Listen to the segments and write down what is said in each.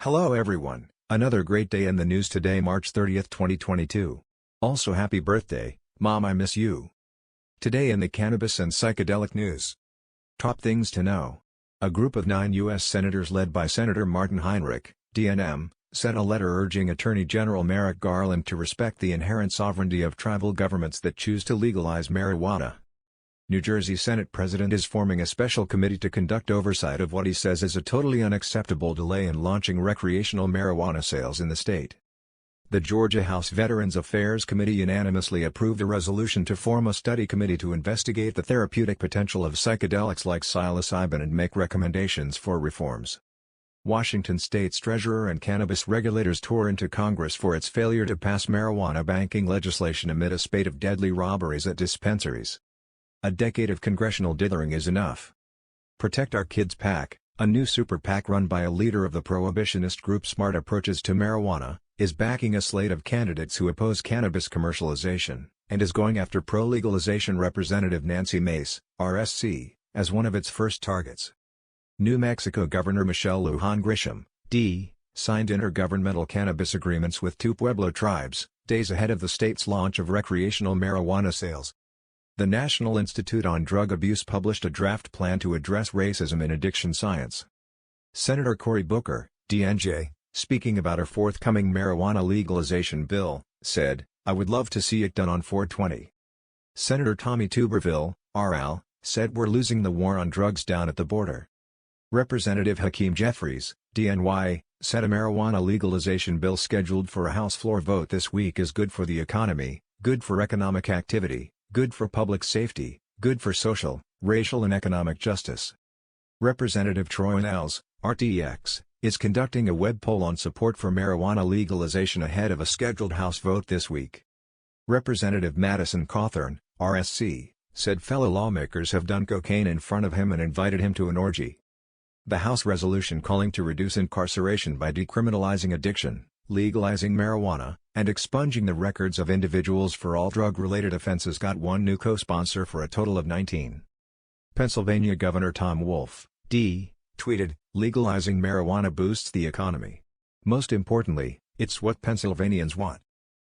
Hello everyone, another great day in the news today, March 30th, 2022. Also happy birthday, Mom, I miss you. Today in the cannabis and psychedelic news. Top things to know. A group of 9 U.S. senators led by Senator Martin Heinrich, DNM, sent a letter urging Attorney General Merrick Garland to respect the inherent sovereignty of tribal governments that choose to legalize marijuana. New Jersey Senate President is forming a special committee to conduct oversight of what he says is a totally unacceptable delay in launching recreational marijuana sales in the state. The Georgia House Veterans Affairs Committee unanimously approved a resolution to form a study committee to investigate the therapeutic potential of psychedelics like psilocybin and make recommendations for reforms. Washington State's treasurer and cannabis regulators tore into Congress for its failure to pass marijuana banking legislation amid a spate of deadly robberies at dispensaries. A decade of congressional dithering is enough. Protect Our Kids PAC, a new super PAC run by a leader of the prohibitionist group Smart Approaches to Marijuana, is backing a slate of candidates who oppose cannabis commercialization, and is going after pro-legalization Representative Nancy Mace, RSC, as one of its first targets. New Mexico Governor Michelle Lujan Grisham, D., signed intergovernmental cannabis agreements with 2 Pueblo tribes, days ahead of the state's launch of recreational marijuana sales. The National Institute on Drug Abuse published a draft plan to address racism in addiction science. Senator Cory Booker, DNJ, speaking about a forthcoming marijuana legalization bill, said, "I would love to see it done on 420." Senator Tommy Tuberville, RL, said, "We're losing the war on drugs down at the border." Representative Hakeem Jeffries, DNY, said a marijuana legalization bill scheduled for a House floor vote this week is good for the economy, good for economic activity, good for public safety, good for social, racial and economic justice. Representative Troy Nehls, RTX, is conducting a web poll on support for marijuana legalization ahead of a scheduled House vote this week. Representative Madison Cawthorn, RSC, said fellow lawmakers have done cocaine in front of him and invited him to an orgy. The House resolution calling to reduce incarceration by decriminalizing addiction, legalizing marijuana, and expunging the records of individuals for all drug-related offenses got one new co-sponsor for a total of 19. Pennsylvania Governor Tom Wolf, D., tweeted, "Legalizing marijuana boosts the economy. Most importantly, it's what Pennsylvanians want."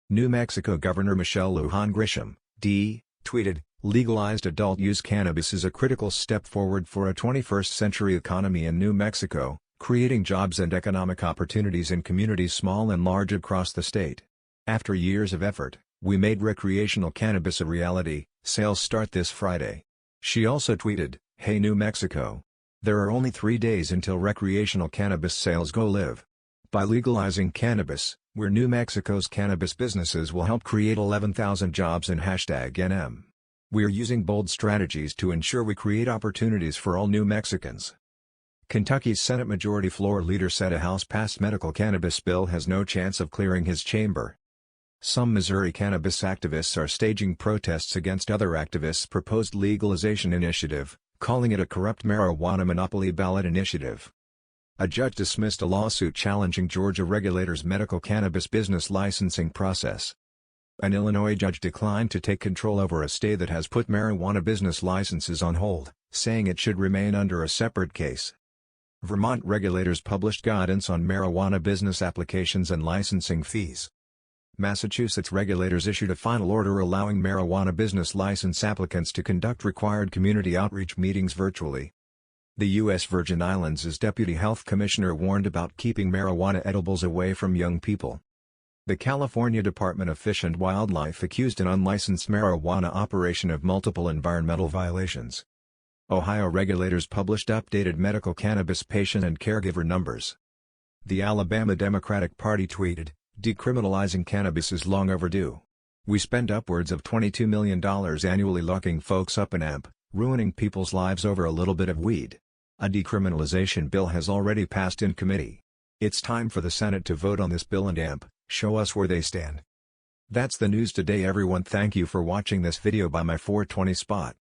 New Mexico Governor Michelle Lujan Grisham, D., tweeted, "Legalized adult-use cannabis is a critical step forward for a 21st-century economy in New Mexico, creating jobs and economic opportunities in communities small and large across the state. After years of effort, we made recreational cannabis a reality. Sales start this Friday." She also tweeted, "Hey New Mexico. There are only 3 days until recreational cannabis sales go live. By legalizing cannabis, we're New Mexico's cannabis businesses will help create 11,000 jobs in #NM. We're using bold strategies to ensure we create opportunities for all New Mexicans." Kentucky's Senate Majority Floor Leader said a House-passed medical cannabis bill has no chance of clearing his chamber. Some Missouri cannabis activists are staging protests against other activists' proposed legalization initiative, calling it a corrupt marijuana monopoly ballot initiative. A judge dismissed a lawsuit challenging Georgia regulators' medical cannabis business licensing process. An Illinois judge declined to take control over a stay that has put marijuana business licenses on hold, saying it should remain under a separate case. Vermont regulators published guidance on marijuana business applications and licensing fees. Massachusetts regulators issued a final order allowing marijuana business license applicants to conduct required community outreach meetings virtually. The U.S. Virgin Islands' Deputy Health Commissioner warned about keeping marijuana edibles away from young people. The California Department of Fish and Wildlife accused an unlicensed marijuana operation of multiple environmental violations. Ohio regulators published updated medical cannabis patient and caregiver numbers. The Alabama Democratic Party tweeted, "Decriminalizing cannabis is long overdue. We spend upwards of $22 million annually locking folks up in hemp, ruining people's lives over a little bit of weed. A decriminalization bill has already passed in committee. It's time for the Senate to vote on this bill and show us where they stand." That's the news today everyone. Thank you for watching this video by My420Spot.